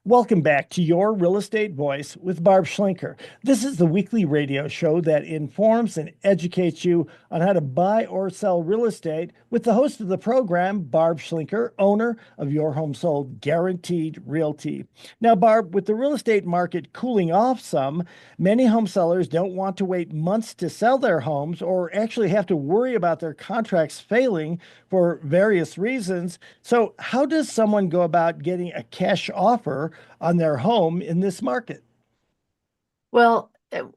Welcome back to Your Real Estate Voice with Barb Schlinker. This is the weekly radio show that informs and educates you on how to buy or sell real estate with the host of the program, Barb Schlinker, owner of Your Home Sold Guaranteed Realty. Now, Barb, with the real estate market cooling off some, many home sellers don't want to wait months to sell their homes or actually have to worry about their contracts failing for various reasons. So, how does someone go about getting a cash offer on their home in this market? Well,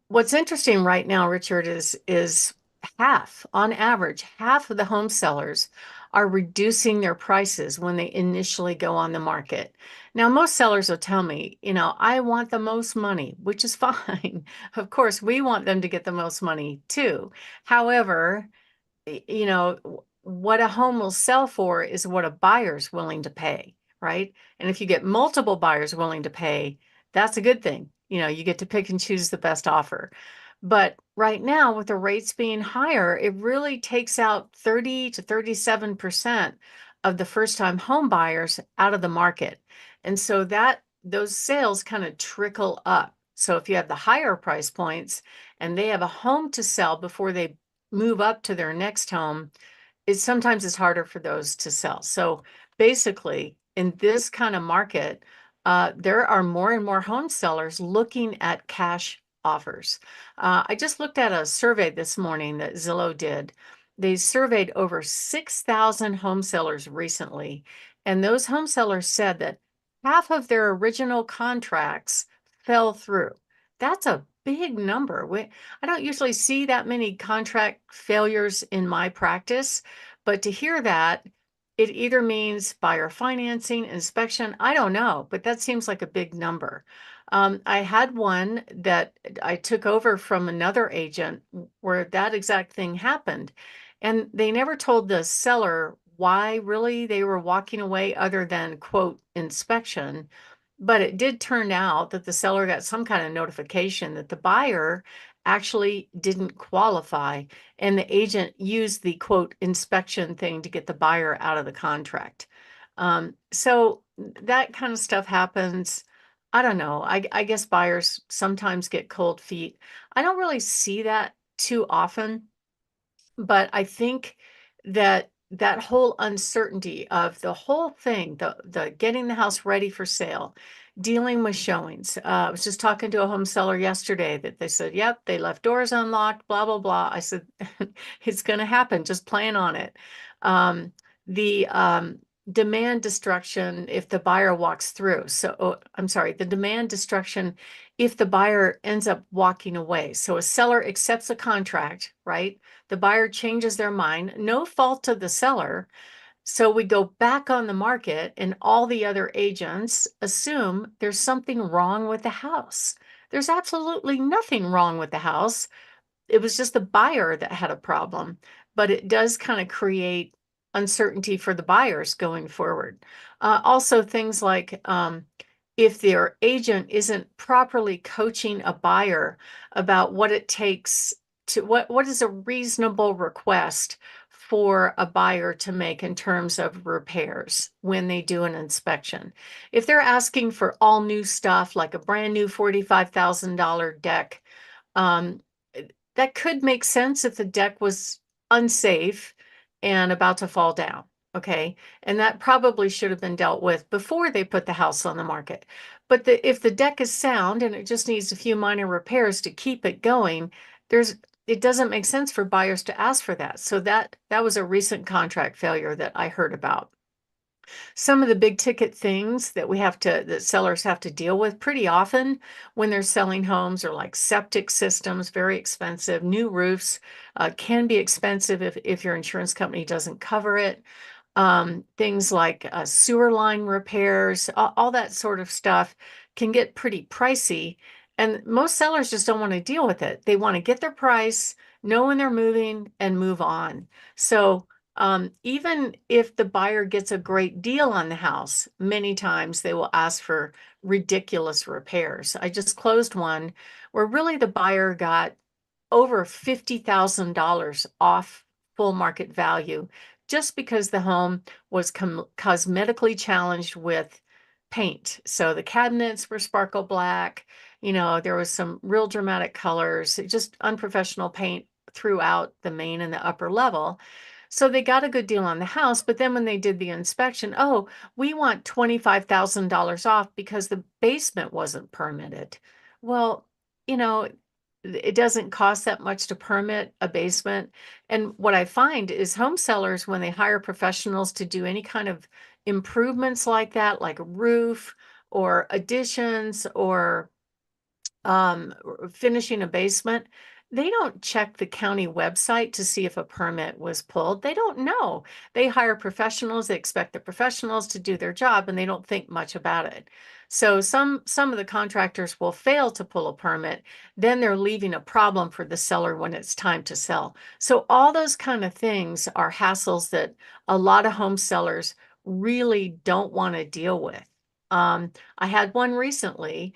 what's interesting right now, Richard, is half, on average, half of the home sellers are reducing their prices when they initially go on the market. Now, most sellers will tell me, I want the most money, which is fine. Of course, we want them to get the most money too. However, what a home will sell for is what a buyer's willing to pay, right? And if you get multiple buyers willing to pay, that's a good thing. You get to pick and choose the best offer. But right now, with the rates being higher, it really takes out 30 to 37% of the first-time home buyers out of the market. And so that those sales kind of trickle up. So if you have the higher price points and they have a home to sell before they move up to their next home, sometimes it's harder for those to sell. So basically, in this kind of market, there are more and more home sellers looking at cash offers. I just looked at a survey this morning that Zillow did. They surveyed over 6,000 home sellers recently, and those home sellers said that half of their original contracts fell through. That's a big number. I don't usually see that many contract failures in my practice, but to hear that, it either means buyer financing, inspection, I don't know, but that seems like a big number. I had one that I took over from another agent where that exact thing happened. And they never told the seller why really they were walking away other than, quote, inspection. But it did turn out that the seller got some kind of notification that the buyer actually didn't qualify, and the agent used the quote inspection thing to get the buyer out of the contract. So that kind of stuff happens. I don't know. I guess buyers sometimes get cold feet. I don't really see that too often, but I think that that whole uncertainty of the whole thing, the getting the house ready for sale, dealing with showings. I was just talking to a home seller yesterday that they said, yep, they left doors unlocked, blah, blah, blah. I said, it's going to happen. Just plan on it. The demand destruction if the buyer walks through. So, I'm sorry, the demand destruction if the buyer ends up walking away. So a seller accepts a contract, right? The buyer changes their mind, no fault of the seller. So we go back on the market, and all the other agents assume there's something wrong with the house. There's absolutely nothing wrong with the house. It was just the buyer that had a problem, but it does kind of create uncertainty for the buyers going forward. Also, things like if their agent isn't properly coaching a buyer about what it takes to what is a reasonable request for a buyer to make in terms of repairs when they do an inspection. If they're asking for all new stuff like a brand new $45,000 deck, um, that could make sense if the deck was unsafe and about to fall down. Okay. And that probably should have been dealt with before they put the house on the market. But if the deck is sound and it just needs a few minor repairs to keep it going, it doesn't make sense for buyers to ask for that. So that was a recent contract failure that I heard about. Some of the big ticket things that sellers have to deal with pretty often when they're selling homes are like septic systems, very expensive. New roofs can be expensive if your insurance company doesn't cover it. Things like sewer line repairs, all that sort of stuff can get pretty pricey. And most sellers just don't want to deal with it. They want to get their price, know when they're moving, and move on. So even if the buyer gets a great deal on the house, many times they will ask for ridiculous repairs. I just closed one where really the buyer got over $50,000 off full market value just because the home was cosmetically challenged with paint. So the cabinets were sparkle black. There was some real dramatic colors, just unprofessional paint throughout the main and the upper level. So they got a good deal on the house, but then when they did the inspection, oh, we want $25,000 off because the basement wasn't permitted. Well, you know, it doesn't cost that much to permit a basement. And what I find is home sellers, when they hire professionals to do any kind of improvements like that, like a roof or additions or finishing a basement, they don't check the county website to see if a permit was pulled. They don't know. They hire professionals, they expect the professionals to do their job, and they don't think much about it. So some of the contractors will fail to pull a permit, then they're leaving a problem for the seller when it's time to sell. So all those kind of things are hassles that a lot of home sellers really don't want to deal with. I had one recently.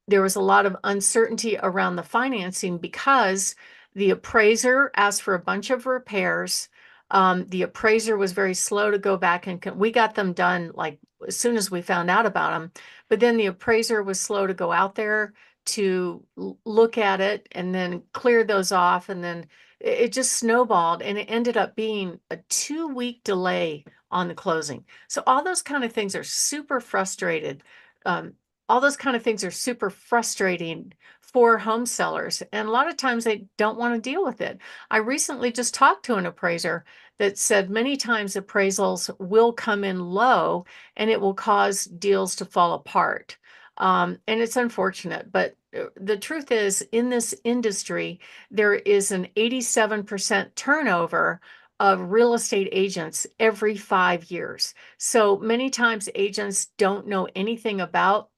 There was a lot of uncertainty around the financing because the appraiser asked for a bunch of repairs. The appraiser was very slow to go back and we got them done like as soon as we found out about them. But then the appraiser was slow to go out there to look at it and then clear those off. And then it just snowballed and it ended up being a 2-week delay on the closing. So all those kind of things are super frustrated. Um, all those kind of things are super frustrating for home sellers. And a lot of times they don't want to deal with it. I recently just talked to an appraiser that said many times appraisals will come in low and it will cause deals to fall apart. And it's unfortunate, but the truth is, in this industry, there is an 87% turnover of real estate agents every 5 years. So many times agents don't know anything about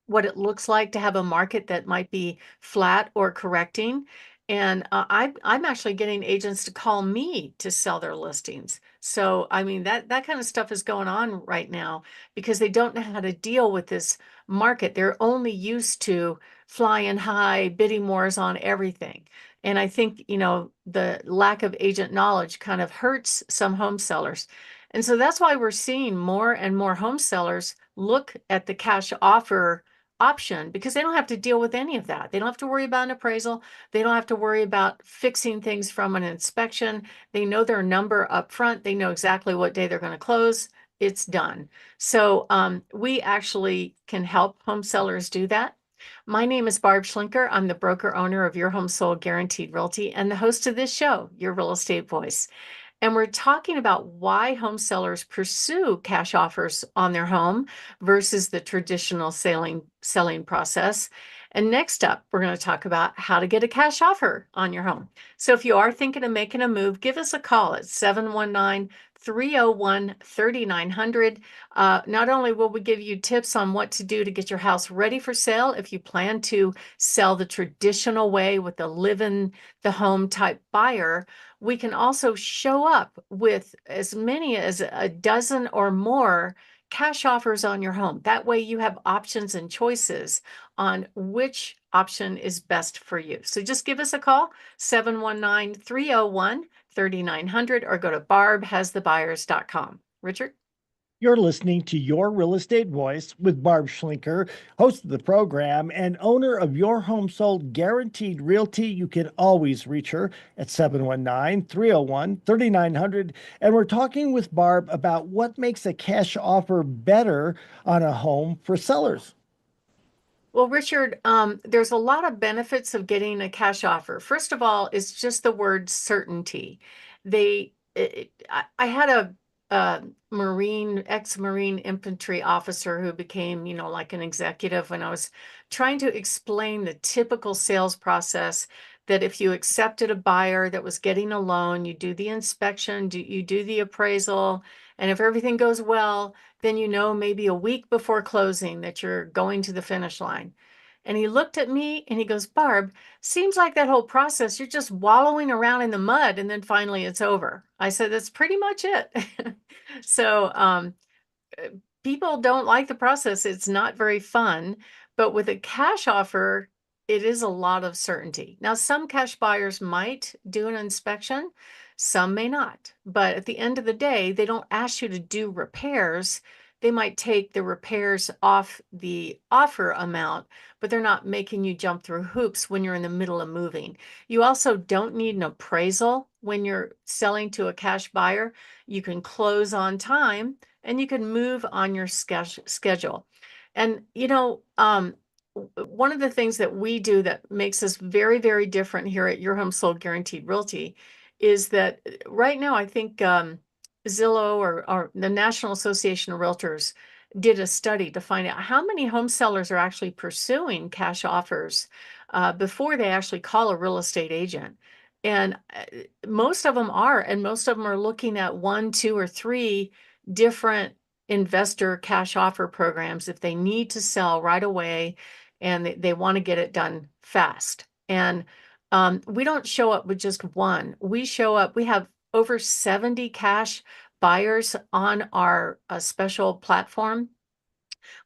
what it looks like to have a market that might be flat or correcting. And I'm actually getting agents to call me to sell their listings. So, I mean, that kind of stuff is going on right now because they don't know how to deal with this market. They're only used to flying high, bidding wars on everything. And I think, the lack of agent knowledge kind of hurts some home sellers. And so that's why we're seeing more and more home sellers look at the cash offer option because they don't have to deal with any of that. They don't have to worry about an appraisal. They don't have to worry about fixing things from an inspection. They know their number up front. They know exactly what day they're going to close. It's done. So we actually can help home sellers do that. My name is Barb Schlinker. I'm the broker owner of Your Home Sold Guaranteed Realty and the host of this show, Your Real Estate Voice. And we're talking about why home sellers pursue cash offers on their home versus the traditional selling process. And next up, we're going to talk about how to get a cash offer on your home. So if you are thinking of making a move, give us a call at 719-301-3900. Not only will we give you tips on what to do to get your house ready for sale if you plan to sell the traditional way with the live in the home type buyer, we can also show up with as many as a dozen or more cash offers on your home. That way you have options and choices on which option is best for you. So just give us a call, 719-301-3900, or go to barbhasthebuyers.com. Richard? You're listening to Your Real Estate Voice with Barb Schlinker, host of the program and owner of Your Home Sold Guaranteed Realty. You can always reach her at 719-301-3900. And we're talking with Barb about what makes a cash offer better on a home for sellers. Well, Richard, there's a lot of benefits of getting a cash offer. First of all, it's just the word certainty. I had a ex-Marine infantry officer who became, like an executive when I was trying to explain the typical sales process that if you accepted a buyer that was getting a loan, you do the inspection, you do the appraisal, and if everything goes well, then maybe a week before closing that you're going to the finish line. And he looked at me and he goes, Barb, seems like that whole process, you're just wallowing around in the mud and then finally it's over. I said, that's pretty much it. So people don't like the process. It's not very fun. But with a cash offer, it is a lot of certainty. Now, some cash buyers might do an inspection, some may not. But at the end of the day, they don't ask you to do repairs. they might take the repairs off the offer amount, but they're not making you jump through hoops when you're in the middle of moving. You also don't need an appraisal when you're selling to a cash buyer. You can close on time and you can move on your schedule. And, one of the things that we do that makes us very, very different here at Your Home Sold Guaranteed Realty is that right now, I think Zillow or the National Association of Realtors did a study to find out how many home sellers are actually pursuing cash offers before they actually call a real estate agent. And most of them are, and most of them are looking at one, two, or three different investor cash offer programs if they need to sell right away and they want to get it done fast. And we don't show up with just one. We have over 70 cash buyers on our special platform.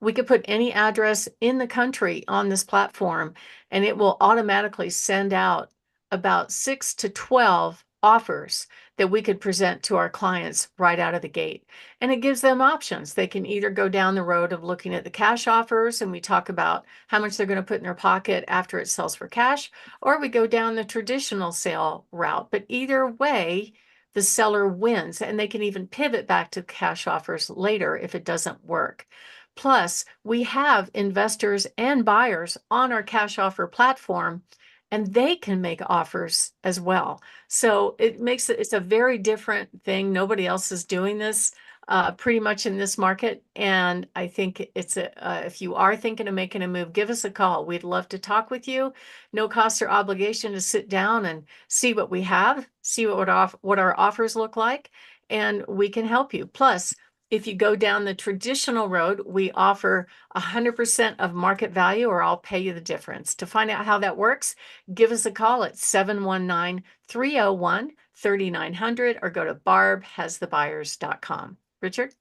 We could put any address in the country on this platform, and it will automatically send out about 6 to 12 offers that we could present to our clients right out of the gate. And it gives them options. They can either go down the road of looking at the cash offers, and we talk about how much they're going to put in their pocket after it sells for cash, or we go down the traditional sale route. But either way, the seller wins, and they can even pivot back to cash offers later if it doesn't work. Plus, we have investors and buyers on our cash offer platform, and they can make offers as well. So it's a very different thing. Nobody else is doing this pretty much in this market. And I think if you are thinking of making a move, give us a call. We'd love to talk with you. No cost or obligation to sit down and see what we have, see what our offers look like, and we can help you. Plus, if you go down the traditional road, we offer 100% of market value, or I'll pay you the difference. To find out how that works, give us a call at 719-301-3900 or go to barbhasthebuyers.com. Richard?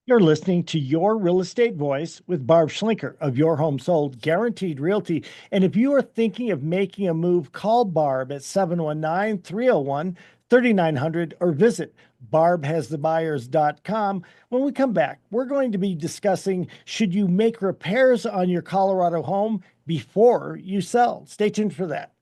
You're listening to Your Real Estate Voice with Barb Schlinker of Your Home Sold Guaranteed Realty. And if you are thinking of making a move, call Barb at 719-301-3900 or visit barbhasthebuyers.com. When we come back, we're going to be discussing, should you make repairs on your Colorado home before you sell? Stay tuned for that.